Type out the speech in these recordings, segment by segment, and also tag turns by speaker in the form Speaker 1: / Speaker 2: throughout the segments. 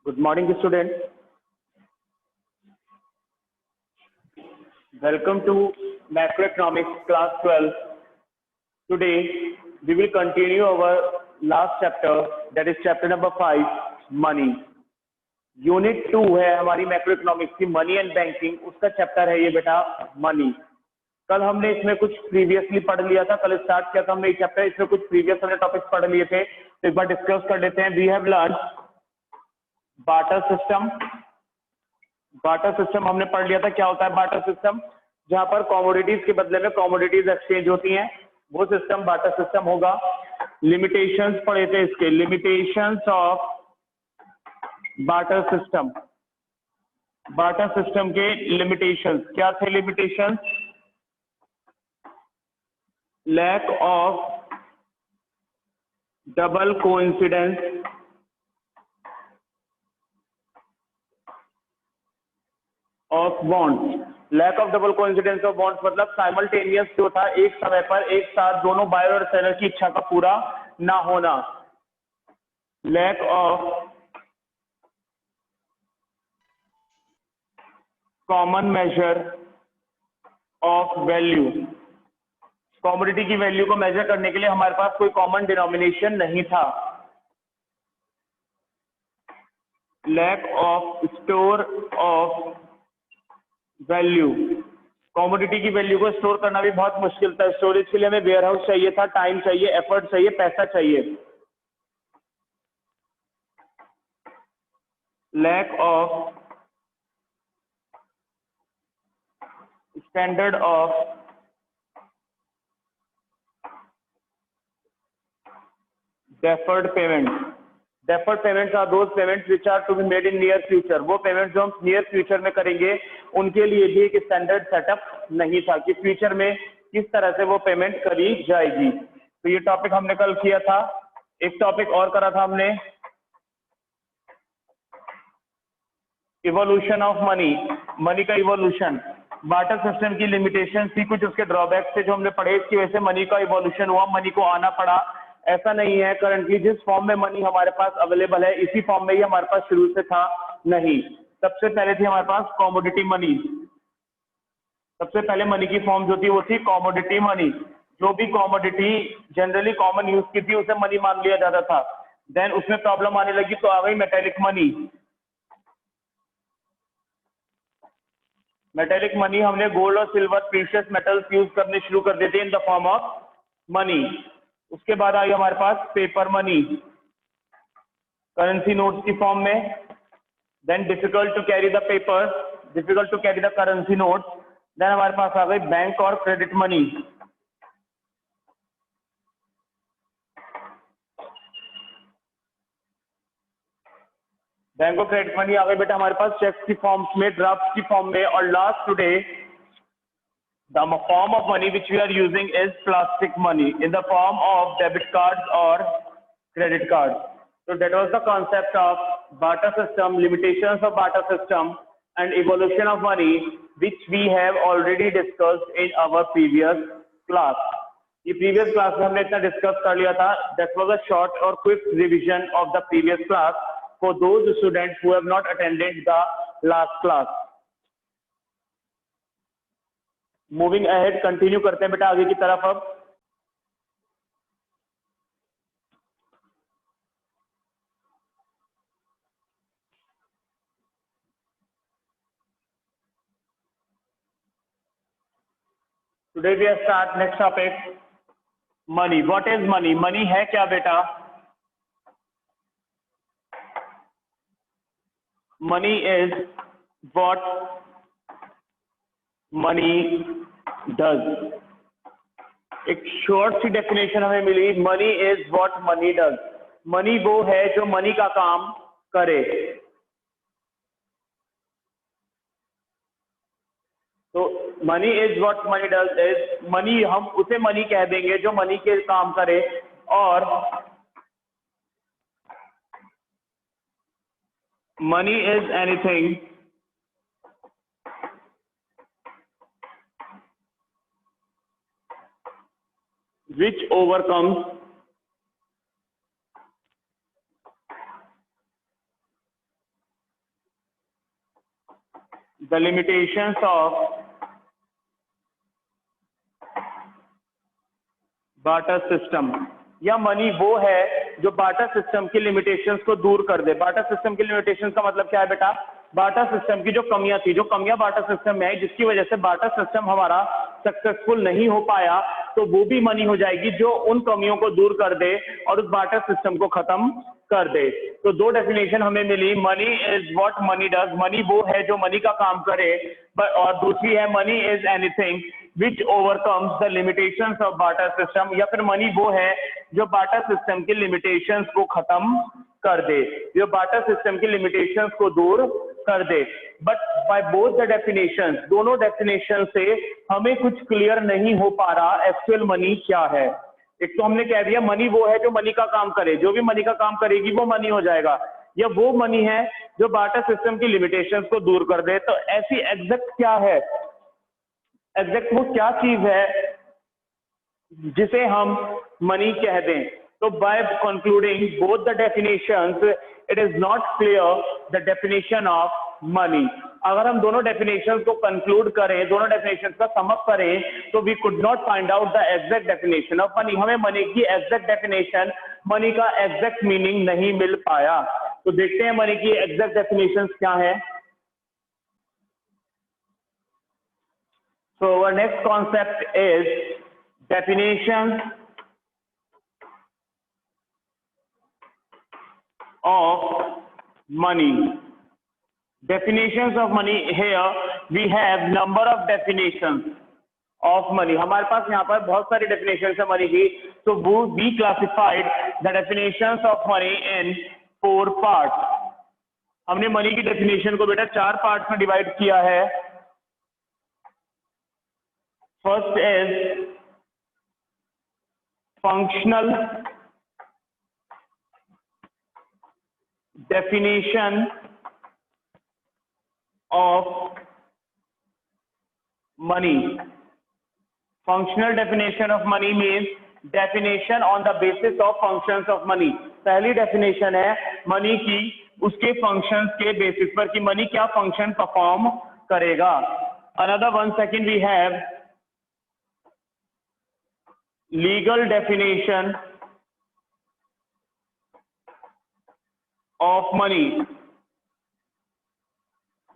Speaker 1: Good morning, students. Welcome to Macroeconomics Class 12. Today, we will continue our last chapter, that is chapter number 5, Money. Unit 2 है हमारी macroeconomics की money and banking, उसका chapter है ये बेटा money. कल हमने इसमें कुछ प्रीवियसली पढ़ लिया था, कल स्टार्ट किया था हमने ये चैप्टर, इसमें कुछ प्रीवियस वाले टॉपिक्स पढ़ लिए थे, तो एक बार डिस्कस कर लेते हैं। We have learn barter system. Barter system हमने पढ़ लिया था, क्या होता है बार्टर सिस्टम, जहां पर कमोडिटीज के बदले में कमोडिटीज एक्सचेंज होती हैं, वो सिस्टम बार्टर सिस्टम होगा। लिमिटेशंस पढ़े थे इसके, limitations of barter system. Barter system के लिमिटेशंस क्या थे? Limitations lack of double coincidence of bonds. Lack of double coincidence of bonds मतलब साइमल्टेनियस जो था, एक समय पर एक साथ दोनों बायर और सेलर की इच्छा का पूरा ना होना। Lack of common measure of value. Commodity की वैल्यू को मेजर करने के लिए हमारे पास कोई कॉमन डिनोमिनेशन नहीं था। Lack of store of value. Commodity की वैल्यू को स्टोर करना भी बहुत मुश्किल था, स्टोरेज के लिए हमें वेयर हाउस चाहिए था, टाइम चाहिए, एफर्ट चाहिए, पैसा चाहिए। Lack of standard of deferred payment. Deferred payments are those payments which are to be made in near future. वो पेमेंट जो हम नियर फ्यूचर में करेंगे, उनके लिए भी एक स्टैंडर्ड सेटअप नहीं था कि फ्यूचर में किस तरह से वो पेमेंट करी जाएगी। तो ये टॉपिक हमने कल किया था। एक टॉपिक और करा था हमने, इवोल्यूशन ऑफ मनी, मनी का इवोल्यूशन। बार्टर सिस्टम की लिमिटेशन थी, कुछ उसके ड्रॉबैक्स थे जो हमने पढ़े, इसकी वजह से मनी का इवोल्यूशन हुआ, मनी को आना पड़ा। ऐसा नहीं है करंटली जिस फॉर्म में मनी हमारे पास अवेलेबल है इसी फॉर्म में ही हमारे पास शुरू से था, नहीं। सबसे पहले थी हमारे पास कमोडिटी मनी। सबसे पहले मनी की फॉर्म जो थी वो थी कमोडिटी मनी। जो भी कमोडिटी जनरली कॉमन यूज की थी उसे मनी मान लिया जाता था। देन उसमें प्रॉब्लम आने लगी तो आ गई मेटेलिक मनी। मेटेलिक मनी हमने गोल्ड और सिल्वर प्रीशियस मेटल्स यूज करने शुरू कर देते in the form of money. उसके बाद आई हमारे पास पेपर मनी, करेंसी नोट्स की फॉर्म में। Then difficult to carry the paper, difficult to carry the currency notes. Then हमारे पास आ गई बैंक और क्रेडिट मनी। बैंक और क्रेडिट मनी आ गई बेटा हमारे पास चेक्स की फॉर्म्स में, ड्राफ्ट की फॉर्म में। और last today the form of money which we are using is plastic money in the form of debit cards or credit cards. So that was the concept of barter system, limitations of barter system and evolution of money, which we have already discussed in our previous class. ये previous class में हमने इतना discuss कर लिया था. That was a short or quick revision of the previous class for those students who have not attended the last class. Moving ahead, continue करते हैं बेटा आगे की तरफ। अब today we start next topic money. What is money? Money है क्या बेटा? Money is what money does. एक शॉर्ट सी डेफिनेशन हमें मिली, money is what money does. Money वो है जो मनी का काम करे। तो money is what money does is, money हम उसे मनी कह देंगे जो मनी के काम करे। और money is anything which overcomes the limitations of barter system, या मनी वो है जो बार्टर सिस्टम की लिमिटेशंस को दूर कर दे। बार्टर सिस्टम की लिमिटेशंस का मतलब क्या है बेटा? बार्टर सिस्टम की जो कमियां थी, जो कमियां बार्टर सिस्टम में आई, जिसकी वजह से बार्टर सिस्टम हमारा सक्सेसफुल नहीं हो पाया, तो वो भी मनी हो जाएगी जो उन कमियों को दूर कर दे और उस बार्टर सिस्टम को खत्म कर दे। तो दो डेफिनेशन हमें मिली, money is what money does, money वो है जो मनी का काम करे, और दूसरी है money is anything which overcomes the limitations of barter system, या फिर मनी वो है जो बार्टर सिस्टम की लिमिटेशंस को खत्म कर दे, जो बार्टर सिस्टम की लिमिटेशंस को दूर कर दे। But by both the definition, दोनों डेफिनेशन से हमें कुछ क्लियर नहीं हो पा रहा एक्चुअल मनी क्या है। एक तो हमने कह दिया मनी वो है जो मनी का काम करे, जो भी मनी का काम करेगी वो मनी हो जाएगा, या वो मनी है जो बार्टर सिस्टम की लिमिटेशंस को दूर कर दे। तो ऐसी एग्जैक्ट क्या है, एग्जैक्ट वो क्या चीज है जिसे हम मनी कह दें? तो by concluding both the definitions it is not clear the definition of money. अगर हम दोनों डेफिनेशंस को कंक्लूड करें, दोनों डेफिनेशंस का सम अप करें, तो we could not find out the exact definition of money. हमें मनी की एग्जैक्ट डेफिनेशन, मनी का एग्जैक्ट मीनिंग नहीं मिल पाया। तो देखते हैं मनी की एग्जैक्ट डेफिनेशंस क्या है। So our next concept is definitions of money. Definitions of money. Here we have number of definitions of money. हमारे पास यहाँ पर बहुत सारी definitions है money की। So we classified the definitions of money in 4 parts. हमने money की definition को बेटा 4 parts में divide किया है। First is functional definition of money. Functional definition of money means definition on the basis of functions of money. पहली definition है money की उसके functions के basis पर कि money क्या function perform करेगा। Another one, second we have legal definition of money.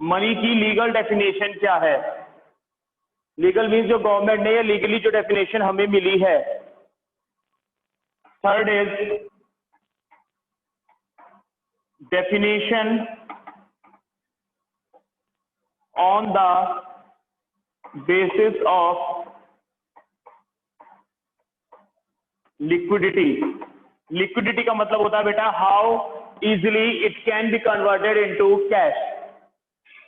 Speaker 1: Money की लीगल डेफिनेशन क्या है? लीगल मीन्स जो गवर्नमेंट ने या लीगली जो डेफिनेशन हमें मिली है। Third is definition on the basis of liquidity. Liquidity का मतलब होता है बेटा how easily it can be converted into cash.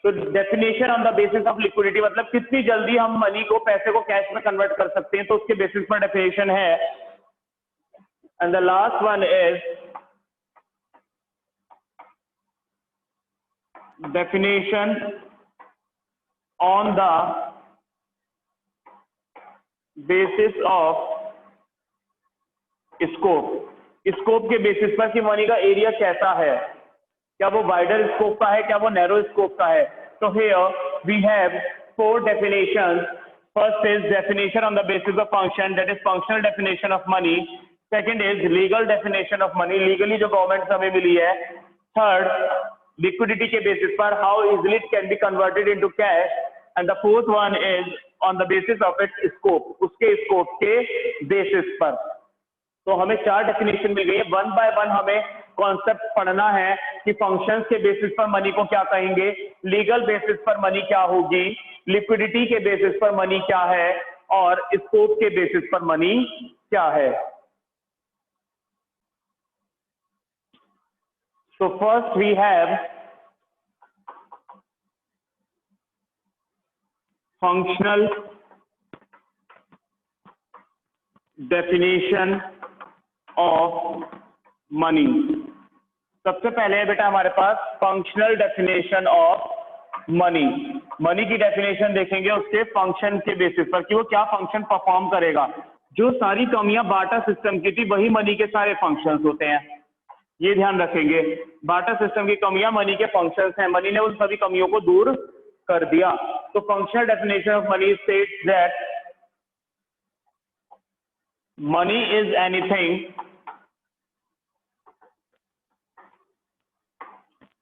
Speaker 1: तो definition on the basis of liquidity मतलब कितनी जल्दी हम मनी को, पैसे को कैश में कन्वर्ट कर सकते हैं, तो उसके बेसिस पर डेफिनेशन है। And the last one is definition on the basis of scope. Scope के बेसिस पर कि मनी का एरिया कैसा है, क्या वो वाइडर स्कोप का है, क्या वो नैरो स्कोप का है। तो here we have 4 definitions. First is definition on the basis of function, that is functional definition of money. Second is legal definition of money, legally जो गवर्नमेंट से हमें मिली है। Third, liquidity के बेसिस पर how easily it can be converted into cash. And the fourth one is on the basis of its scope, उसके scope के basis पर। तो हमें 4 डेफिनेशन मिल गई है। 1 बाय 1 हमें कॉन्सेप्ट पढ़ना है कि फंक्शंस के बेसिस पर मनी को क्या कहेंगे, लीगल बेसिस पर मनी क्या होगी, लिक्विडिटी के बेसिस पर मनी क्या है, और स्कोप के बेसिस पर मनी क्या है। So first we have functional definition of money. सबसे पहले है बेटा हमारे पास functional definition of money. Money की डेफिनेशन देखेंगे उसके फंक्शन के बेसिस पर कि वो क्या फंक्शन परफॉर्म करेगा। जो सारी कमियां बार्टर सिस्टम की थी वही मनी के सारे फंक्शंस होते हैं, ये ध्यान रखेंगे। बार्टर सिस्टम की कमियां मनी के फंक्शंस हैं, मनी ने उन सभी कमियों को दूर कर दिया। तो functional definition of money states that money is anything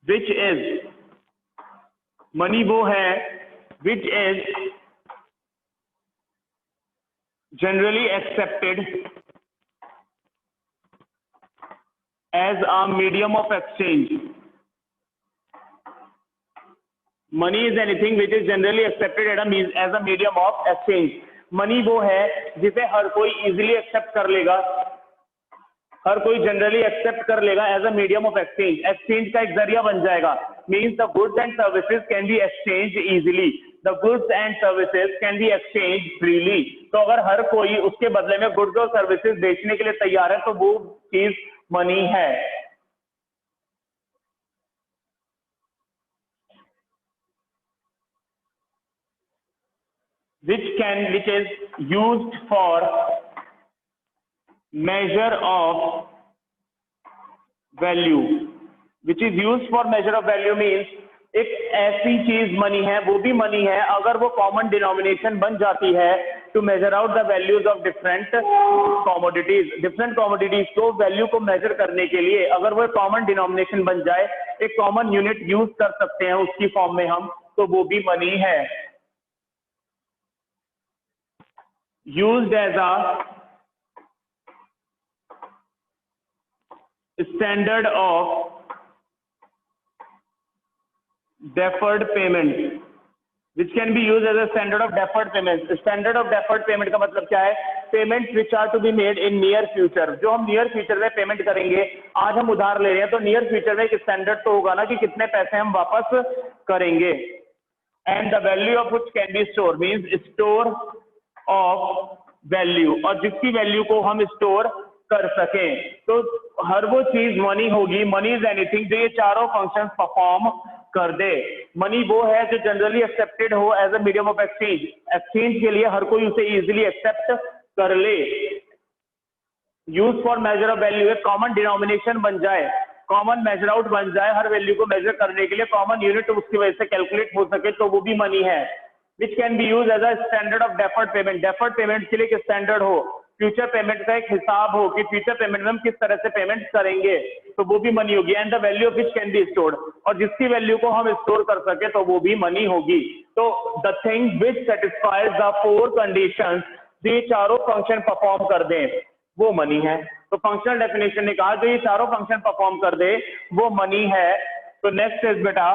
Speaker 1: which is, money वो है which is generally accepted as a medium of exchange. Money is anything which is generally accepted as a medium of exchange. Money वो है जिसे हर कोई easily accept कर लेगा, हर कोई generally accept कर लेगा as a medium of exchange, exchange का एक जरिया बन जाएगा। Means the goods and services can be exchange easily, the goods and services can be exchange freely. तो अगर हर कोई उसके बदले में गुड्स और सर्विसेज बेचने के लिए तैयार है तो वो चीज मनी है। which is used for measure of value, which is used for measure of value means एक ऐसी चीज मनी है, वो भी मनी है अगर वो कॉमन डिनोमिनेशन बन जाती है to measure out the values of different commodities. Different commodities को वैल्यू को मेजर करने के लिए अगर वो कॉमन डिनोमिनेशन बन जाए, एक कॉमन यूनिट यूज कर सकते हैं उसकी फॉर्म में हम, तो वो भी मनी है। Used as a standard of deferred payment, which can be used as a standard of deferred payment। standard of deferred payment का मतलब क्या है? payments which are to be made in near future, जो हम near future में payment करेंगे। आज हम उधार ले रहे हैं तो near future में एक स्टैंडर्ड तो होगा ना कि कितने पैसे हम वापस करेंगे। and the value of which can be stored means store of value, और जिसकी वैल्यू को हम स्टोर कर सकें, तो हर वो चीज मनी होगी। मनी इज एनीथिंग जो ये चारों फंक्शंस परफॉर्म कर दे। मनी वो है जो जनरली एक्सेप्टेड हो as a medium of exchange, exchange के लिए हर कोई उसे इजीली एक्सेप्ट कर ले। Use for measure of value, एक कॉमन डिनोमिनेशन बन जाए, कॉमन मेजर आउट बन जाए, हर वैल्यू को मेजर करने के लिए कॉमन यूनिट उसकी वजह से कैलकुलेट हो सके, तो वो भी मनी है। Which can be use as a standard of deferred payment, deferred payment के लिए एक स्टैंडर्ड हो, फ्यूचर पेमेंट का एक हिसाब हो कि फ्यूचर पेमेंट में हम किस तरह से पेमेंट करेंगे, तो वो भी मनी होगी। And the value of which can be stored, और जिसकी वैल्यू को हम स्टोर कर सके तो वो भी मनी होगी। तो the thing which satisfies the four conditions, जो ये चारों फंक्शन परफॉर्म कर दें वो मनी है। तो फंक्शनल डेफिनेशन ने कहा जो ये चारों फंक्शन परफॉर्म कर दे वो मनी है। तो नेक्स्ट इज बेटा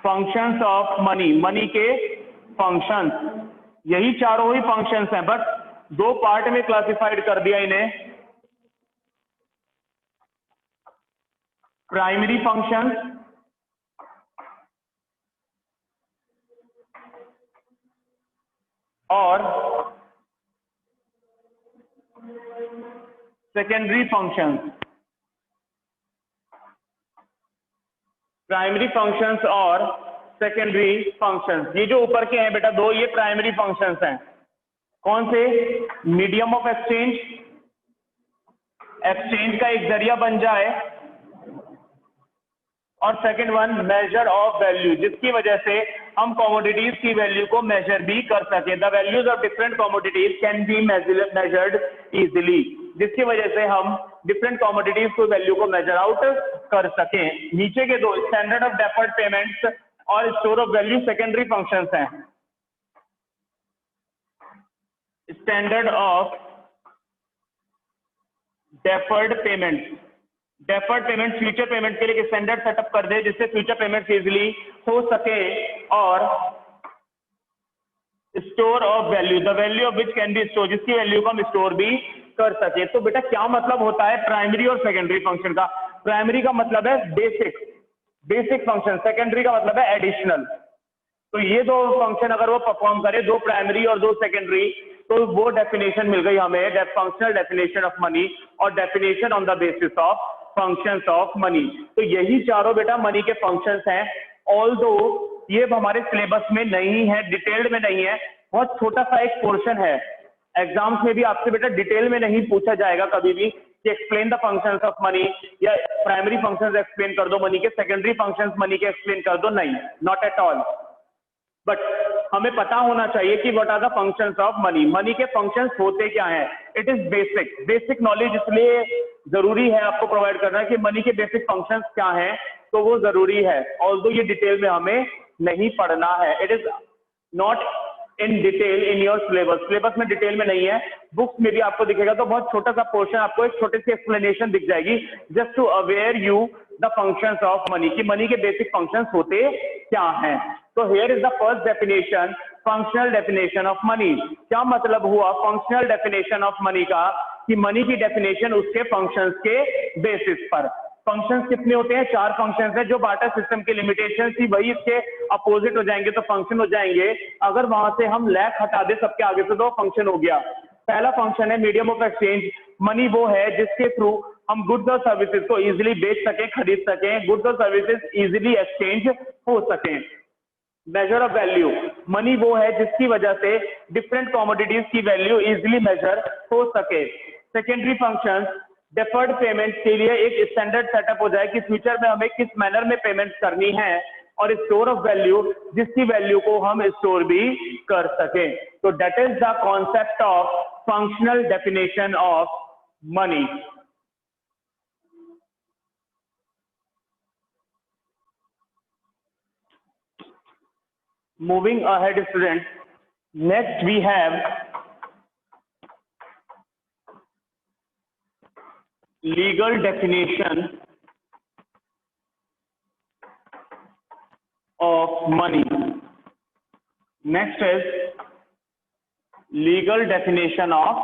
Speaker 1: फंक्शंस ऑफ मनी, मनी के फंक्शंस, यही चारों ही फंक्शंस हैं, बट दो पार्ट में क्लासिफाइड कर दिया इन्हें, प्राइमरी फंक्शंस और सेकेंडरी फंक्शंस। प्राइमरी फंक्शंस और सेकेंडरी फंक्शंस, ये जो ऊपर के हैं बेटा दो, ये प्राइमरी फंक्शंस हैं। कौन से? मीडियम ऑफ एक्सचेंज, एक्सचेंज का एक जरिया बन जाए, और second one major of value, जिसकी वजह से हम कमोडिटीज की वैल्यू को मेजर भी कर सके। The values of different commodities can be measured easily, जिसकी वजह से हम डिफरेंट कमोडिटीज को वैल्यू को मेजर आउट कर सकें। नीचे के दो स्टैंडर्ड ऑफ डेफर्ड पेमेंट्स और store of value secondary functions हैं। Standard of deferred payment, deferred payment future payment के लिए स्टैंडर्ड सेटअप कर दे जिससे फ्यूचर पेमेंट इजीली हो सके। और store of value, the value of which can B store, जिसकी वैल्यू को हम स्टोर भी कर सके। तो बेटा क्या मतलब होता है प्राइमरी और सेकेंडरी फंक्शन का? प्राइमरी का मतलब है बेसिक फंक्शन, सेकेंडरी का मतलब है एडिशनल। तो ये दो फंक्शन अगर वो परफॉर्म करे, दो प्राइमरी और दो सेकेंडरी, तो वो डेफिनेशन मिल गई हमें, फंक्शनल डेफिनेशन ऑफ मनी और definition on the basis of functions of money. तो यही चारों बेटा मनी के फंक्शंस हैं। ऑल्दो ये हमारे सिलेबस में नहीं है, डिटेल्ड में नहीं है, बहुत छोटा सा एक पोर्शन है। एग्जाम्स में भी आपसे बेटा डिटेल में नहीं पूछा जाएगा कभी भी कि explain the functions of money, या प्राइमरी फंक्शंस एक्सप्लेन कर दो मनी के, सेकेंडरी फंक्शंस मनी के एक्सप्लेन कर दो, नहीं, नॉट एट ऑल। बट हमें पता होना चाहिए कि what are the functions of money, money के फंक्शंस होते क्या हैं। इट इज बेसिक नॉलेज इसलिए जरूरी है आपको प्रोवाइड करना कि मनी के बेसिक फंक्शंस क्या हैं, तो वो जरूरी है, ऑल्दो ये डिटेल में हमें नहीं पढ़ना है। It is not in detail in your syllabus में डिटेल में नहीं है, बुक्स में भी आपको दिखेगा तो बहुत छोटा सा पोर्शन, आपको एक छोटी सी एक्सप्लेनेशन दिख जाएगी, just to aware you the functions of money, कि मनी के बेसिक फंक्शंस होते क्या हैं। तो here is the first definition, functional definition of money. क्या मतलब हुआ फंक्शनल डेफिनेशन ऑफ मनी का, कि मनी की डेफिनेशन उसके फंक्शंस के बेसिस पर। फंक्शंस कितने होते हैं? 4 फंक्शंस हैं। जो बार्टर सिस्टम की लिमिटेशन थी वही इसके अपोजिट हो जाएंगे, तो फंक्शन हो जाएंगे। अगर वहां से हम लैक हटा दे सबके आगे से तो फंक्शन हो गया। पहला फंक्शन है मीडियम ऑफ एक्सचेंज। मनी वो है जिसके थ्रू हम गुड्स और सर्विसेज को इजीली बेच सकें, खरीद सकें, गुड्स और सर्विसेज इजीली एक्सचेंज हो सकें। मेजर ऑफ वैल्यू, मनी वो है जिसकी वजह से डिफरेंट कमोडिटीज की वैल्यू इजीली मेजर हो सके। सेकेंडरी फंक्शंस, डेफर्ड पेमेंट के लिए एक स्टैंडर्ड सेटअप हो जाए कि फ्यूचर में हमें किस मैनर में पेमेंट करनी है। और स्टोर ऑफ वैल्यू, जिसकी वैल्यू को हम स्टोर भी कर सकें। तो that is the concept of functional definition of money. Moving ahead, students, next we have legal definition of money. Next is legal definition of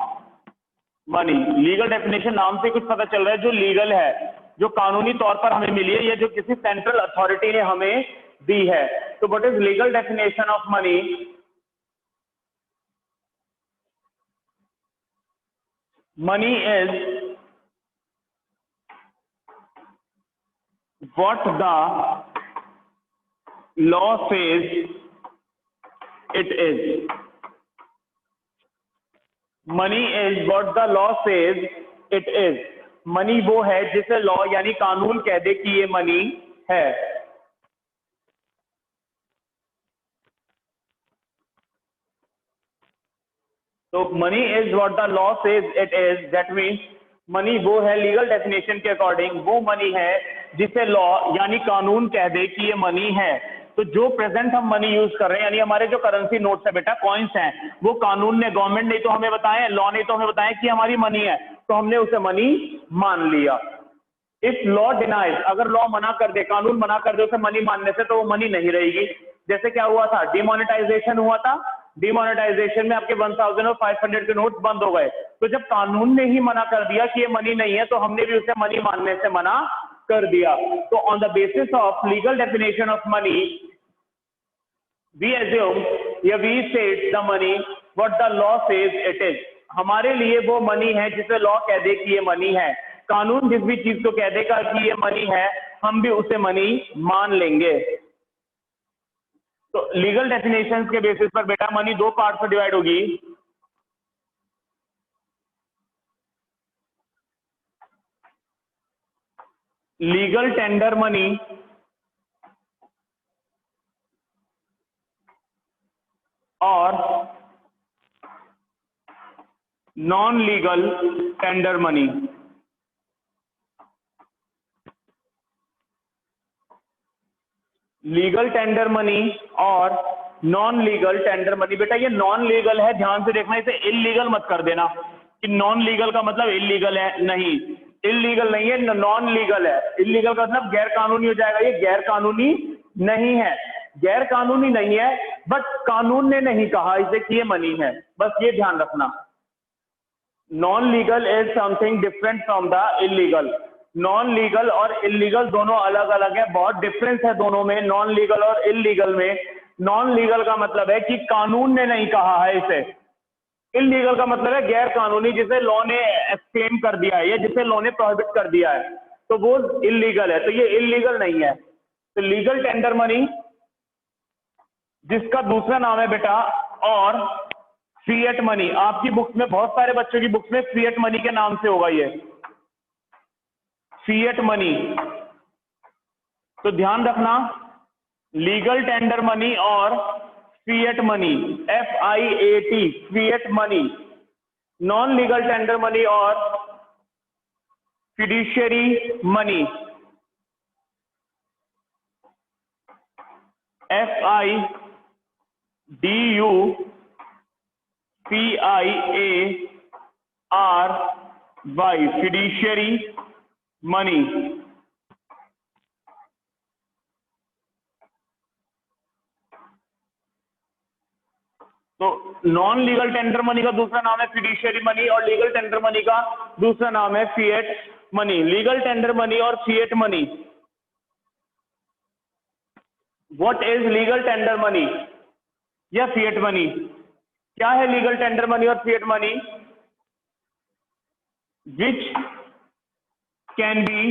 Speaker 1: money. Legal definition नाम से कुछ पता चल रहा है, जो लीगल है, जो कानूनी तौर पर हमें मिली है, या जो किसी सेंट्रल अथॉरिटी ने हमें दी है। तो what is legal definition of money? Money is what the law says it is. Money is what the law says it is. Money वो है जिसे लॉ यानी कानून कह दे कि ये मनी है। तो money is what the law says it is, that means money वो है, लीगल डेफिनेशन के अकॉर्डिंग वो मनी है जिसे लॉ यानी कानून कह दे कि ये मनी है। तो जो प्रेजेंट हम मनी यूज कर रहे हैं, यानी हमारे जो करेंसी नोट्स है बेटा, कॉइन्स हैं, वो कानून ने, गवर्नमेंट ने तो हमें बताया, लॉ ने तो हमें बताया कि हमारी मनी है, तो हमने उसे मनी मान लिया। इफ लॉ डिनाइज, अगर लॉ मना कर दे, कानून मना कर दे उसे मनी मानने से, तो वो मनी नहीं रहेगी। जैसे क्या हुआ था, डिमोनेटाइजेशन हुआ था। डिमोनेटाइजेशन में आपके 1000 और 500 के नोट्स बंद हो गए। तो जब कानून ने ही मना कर दिया कि ये मनी नहीं है, तो हमने भी उसे मनी मानने से मना कर दिया। तो on the basis of legal definition of money, we assume या we said the money what the law says it is. हमारे लिए वो मनी है जिसे लॉ कह दे कि ये मनी है। कानून जिस भी चीज को कह देगा कि ये मनी है, हम भी उसे मनी मान लेंगे। तो लीगल डेफिनेशंस के बेसिस पर बेटा मनी 2 पार्ट में डिवाइड होगी। लीगल टेंडर मनी और non legal tender money. Legal tender money और नॉन लीगल टेंडर मनी। बेटा ये नॉन लीगल है, ध्यान से देखना, इसे इलीगल मत कर देना कि नॉन लीगल का मतलब इलीगल है, नहीं, इलीगल नहीं है, नॉन लीगल है। इलीगल का मतलब गैर कानूनी हो जाएगा, ये गैर कानूनी नहीं है, गैर कानूनी नहीं है, बट कानून ने नहीं कहा इसे कि ये मनी है, बस ये ध्यान रखना। Non legal is something different from the illegal. Non legal और इलीगल दोनों अलग अलग है, बहुत डिफरेंस है दोनों में, नॉन लीगल और इलीगल में। नॉन लीगल का मतलब है कि कानून ने नहीं कहा है इसे। इलीगल का मतलब है गैर कानूनी, जिसे लॉ ने एक्सक्लेम कर दिया है या जिसे लॉ ने प्रोहिबिट कर दिया है, तो वो इलीगल है। तो ये इलीगल नहीं है। तो लीगल टेंडर मनी, जिसका दूसरा नाम है बेटा और फिएट मनी। आपकी बुक्स में, बहुत सारे बच्चों की बुक्स में फिएट मनी के नाम से होगा ये। Fiat money. तो ध्यान रखना, लीगल टेंडर मनी और fiat money, FIAT, fiat money. Non legal tender money और fiduciary money, FIDUCIARY, fiduciary money. तो नॉन लीगल टेंडर मनी का दूसरा नाम है फिड्यूशियरी मनी और लीगल टेंडर मनी का दूसरा नाम है fiat money. Legal tender money और fiat money. What is legal tender money या फिएट मनी? क्या है लीगल टेंडर मनी और fiat money? Which can B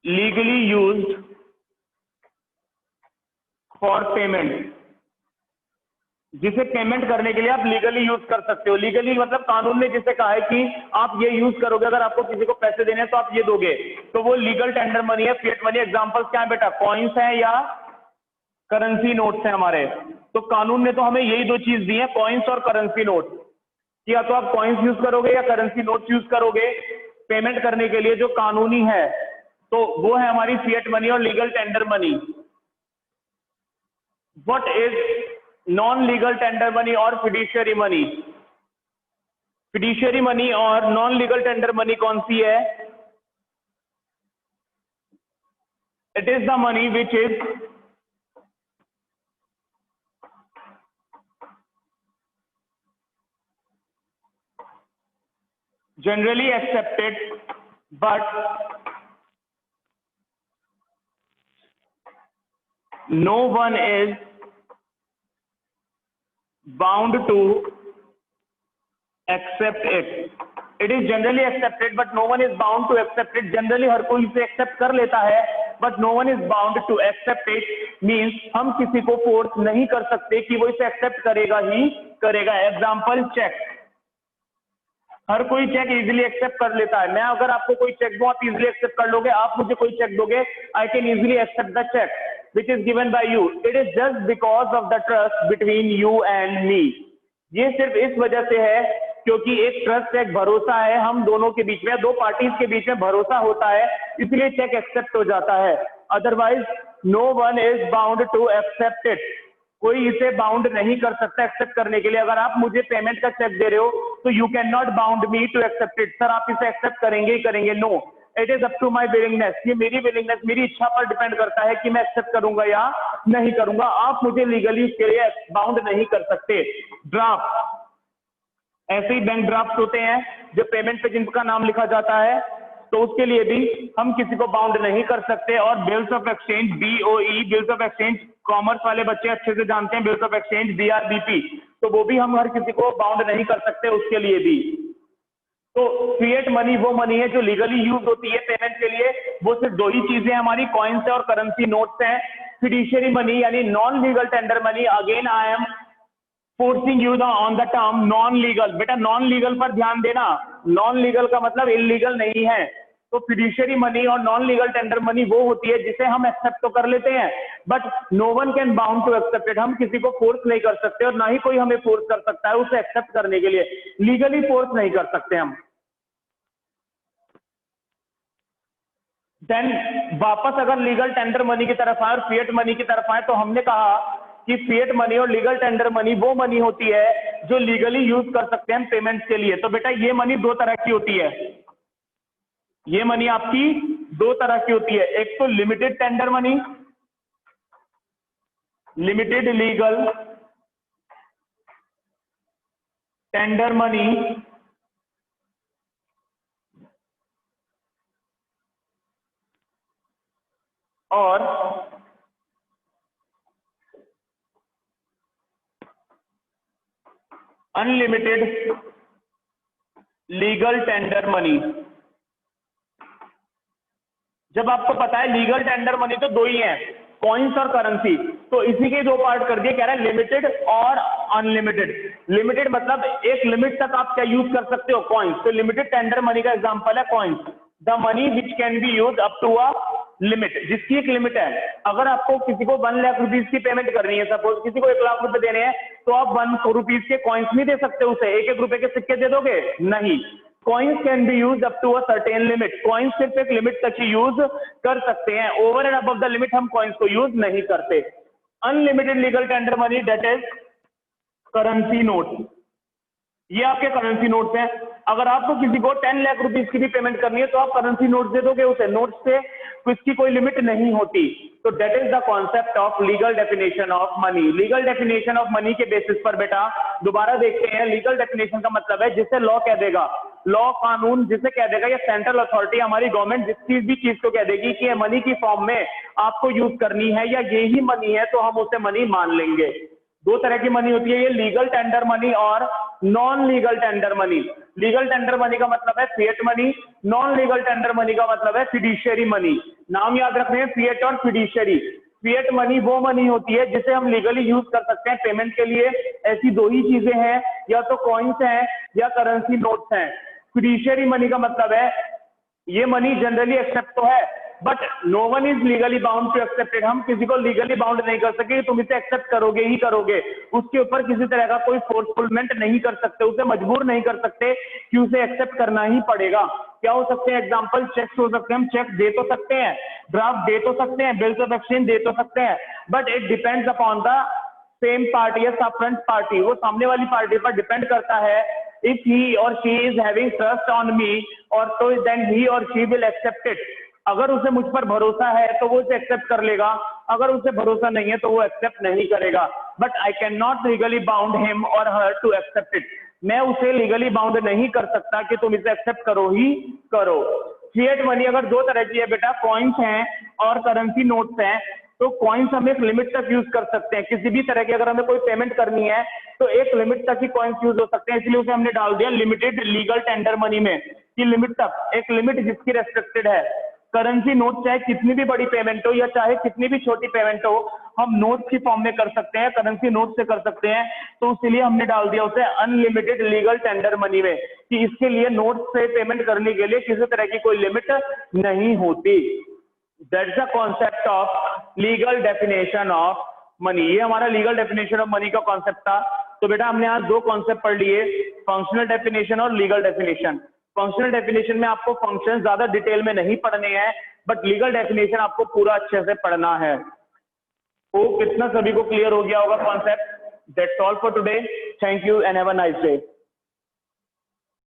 Speaker 1: legally used for payment, जिसे पेमेंट करने के लिए आप लीगली यूज कर सकते हो। लीगली मतलब कानून ने जिसे कहा है कि आप ये यूज करोगे, अगर आपको किसी को पैसे देने हैं तो आप ये दोगे, तो वो लीगल टेंडर मनी है, फिएट मनी। एग्जांपल्स क्या है बेटा? कॉइन्स हैं या करेंसी नोट्स हैं हमारे। तो कानून ने तो हमें यही दो चीज दी है, कॉइन्स और करेंसी नोट, कि या तो आप कॉइन्स यूज करोगे या करेंसी नोट्स यूज करोगे पेमेंट करने के लिए, जो कानूनी है। तो वो है हमारी फिएट मनी और legal tender money. What is non legal tender money और फिड्यूशियरी मनी? फिड्यूशियरी मनी और नॉन लीगल टेंडर मनी कौन सी है? It is the money which is generally accepted but no one is bound to accept it. It is generally accepted but no one is bound to accept it. Generally हर कोई इसे accept कर लेता है, but no one is bound to accept it means हम किसी को force नहीं कर सकते कि वो इसे accept करेगा ही करेगा। Example check, हर कोई चेक इजीली एक्सेप्ट कर लेता है। मैं अगर आपको कोई चेक दूं, आप इजीली एक्सेप्ट कर लोगे। आप मुझे कोई चेक दोगे, I can easily accept the cheque which is given by you. It is just because of the trust between you and me. ये सिर्फ इस वजह से है क्योंकि एक ट्रस्ट, एक भरोसा है हम दोनों के बीच में, दो पार्टीज के बीच में भरोसा होता है, इसलिए चेक एक्सेप्ट हो जाता है। Otherwise no one is bound to accept it. कोई इसे बाउंड नहीं कर सकता एक्सेप्ट करने के लिए। अगर आप मुझे पेमेंट का चेक दे रहे हो तो you can not bound me to accept it. Sir आप इसे एक्सेप्ट करेंगे ही करेंगे? No, it is up to my willingness. ये मेरी विलिंगनेस, मेरी इच्छा पर डिपेंड करता है कि मैं एक्सेप्ट करूंगा या नहीं करूंगा। आप मुझे लीगली इसके लिए बाउंड नहीं कर सकते। ड्राफ्ट, ऐसे ही बैंक ड्राफ्ट होते हैं जो पेमेंट पे जिनका नाम लिखा जाता है, तो उसके लिए भी हम किसी को बाउंड नहीं कर सकते। और bills of exchange, BOE, bills of exchange, commerce वाले बच्चे अच्छे से जानते हैं बिल्स ऑफ एक्सचेंज, BRBP, तो वो भी हम हर किसी को बाउंड नहीं कर सकते उसके लिए भी। तो फिएट मनी वो मनी है जो लीगली यूज होती है पेमेंट के लिए। वो सिर्फ दो ही चीजें हमारी, कॉइन्स है और करेंसी नोट्स हैं। फिड्यूशियरी मनी यानी non legal tender money, again I am forcing you on the term non legal. बेटा नॉन लीगल पर ध्यान देना, नॉन लीगल का मतलब इलीगल नहीं है। तो फिड्यूशियरी मनी और नॉन लीगल टेंडर मनी वो होती है जिसे हम एक्सेप्ट तो कर लेते हैं, but no one can bound to accept it. हम किसी को फोर्स नहीं कर सकते और ना ही कोई हमें फोर्स कर सकता है उसे एक्सेप्ट करने के लिए। लीगली फोर्स नहीं कर सकते हम। देन वापस अगर लीगल टेंडर मनी की तरफ आए और फिएट मनी की तरफ आए, तो हमने कहा कि फिएट मनी और लीगल टेंडर मनी वो मनी होती है जो लीगली यूज कर सकते हैं पेमेंट्स के लिए। तो बेटा ये मनी दो तरह की होती है, ये मनी आपकी दो तरह की होती है। एक तो limited tender money, limited legal tender money, और अनलिमिटेड लीगल टेंडर मनी। जब आपको पता है लीगल टेंडर मनी तो दो ही है, कॉइन्स और करेंसी, तो इसी के दो पार्ट कर दिए। कह रहा है लिमिटेड और अनलिमिटेड। लिमिटेड मतलब एक लिमिट तक आप क्या यूज कर सकते हो, कॉइन्स। तो लिमिटेड टेंडर मनी का एग्जांपल है coins, the money which can be use up to a limit, जिसकी एक लिमिट है। अगर आपको किसी को 1 लाख रुपीज की पेमेंट करनी है, सपोज किसी को 1 लाख रुपए देने हैं, तो आप 100 रुपीज के कॉइन्स नहीं दे सकते उसे, 1-1 रुपए के सिक्के दे दोगे, नहीं। Coins can be use up to a certain limit, coins सिर्फ एक लिमिट तक ही यूज कर सकते हैं, over and above the limit हम कॉइन्स को यूज नहीं करते। Unlimited legal tender money that is currency note, ये आपके करेंसी नोट्स हैं। अगर आपको किसी को 10 लाख रुपीज की भी पेमेंट करनी है तो आप करेंसी नोट दे दोगे उसे, नोट से इसकी कोई लिमिट नहीं होती। तो that is the concept of legal definition of money. Legal definition of money के बेसिस पर बेटा दोबारा देखते हैं। लीगल डेफिनेशन का मतलब है जिसे लॉ कह देगा, लॉ कानून जिसे कह देगा, या सेंट्रल अथॉरिटी हमारी गवर्नमेंट जिस भी चीज को कह देगी कि ये मनी की फॉर्म में आपको यूज करनी है या ये ही मनी है, तो हम उसे मनी मान लेंगे। दो तरह की मनी होती है, ये लीगल टेंडर मनी और non legal tender money. Legal tender money का मतलब है fiat money, non legal tender money का मतलब है फिड्यूशियरी मनी। नाम याद रखने हैं, फिएट और फिड्यूशियरी। फिएट मनी वो मनी होती है जिसे हम लीगली यूज कर सकते हैं पेमेंट के लिए, ऐसी दो ही चीजें हैं, या तो कॉइन्स हैं या करेंसी नोट्स हैं। फिड्यूशियरी मनी का मतलब है ये मनी जनरली एक्सेप्ट तो है, but no one is legally bound to accept it. हम किसी को लीगली बाउंड नहीं कर सके, तुम इसे एक्सेप्ट करोगे ही करोगे, उसके ऊपर किसी तरह का कोई फोर्सफुलमेंट नहीं कर सकते, उसे मजबूर नहीं कर सकते कि उसे एक्सेप्ट करना ही पड़ेगा। क्या हो सकते हैं एग्जाम्पल, चेक्स हो सकते हैं, हम चेक दे तो सकते हैं, ड्राफ्ट दे तो सकते हैं, बिल्स ऑफ एक्सचेंज दे तो सकते हैं, but it depends upon the same party या सफरेंट पार्टी, वो सामने वाली पार्टी पर डिपेंड करता है। इफ ही और she is having trust on me और तो देन ही और शी विल एक्सेप्ट इट। अगर उसे मुझ पर भरोसा है तो वो इसे एक्सेप्ट कर लेगा, अगर उसे भरोसा नहीं है तो वो एक्सेप्ट नहीं करेगा। But I can not legally bound him और हर टू एक्सेप्ट इट। मैं उसे लीगली बाउंड नहीं कर सकता कि तुम इसे एक्सेप्ट करो ही करो। फिएट मनी अगर दो तरह की है बेटा, कॉइन्स हैं और करेंसी नोट्स हैं। तो कॉइन्स हम एक लिमिट तक यूज कर सकते हैं, किसी भी तरह की अगर हमें कोई पेमेंट करनी है तो एक लिमिट तक ही कॉइन्स यूज हो सकते हैं, इसलिए उसे हमने डाल दिया लिमिटेड लीगल टेंडर मनी में, कि लिमिट तक, एक लिमिट जिसकी रेस्ट्रिक्टेड है। करेंसी नोट चाहे कितनी भी बड़ी पेमेंट हो या चाहे कितनी भी छोटी पेमेंट हो, हम नोट की फॉर्म में कर सकते हैं, करेंसी नोट से कर सकते हैं, तो इसलिए हमने डाल दिया उसे अनलिमिटेड लीगल टेंडर मनी में, कि इसके लिए नोट से पेमेंट करने के लिए किसी तरह की कोई लिमिट नहीं होती। That's the concept of legal definition of money. ये हमारा लीगल डेफिनेशन ऑफ मनी का कॉन्सेप्ट था। तो बेटा हमने आज दो कॉन्सेप्ट पढ़ लिए, फंक्शनल डेफिनेशन और लीगल डेफिनेशन। फंक्शनल डेफिनेशन में आपको फंक्शन ज्यादा डिटेल में नहीं पढ़ने हैं, बट लीगल डेफिनेशन आपको पूरा अच्छे से पढ़ना है। तो कितना सभी को क्लियर हो गया होगा concept? That's all for today. Thank you and have a nice day.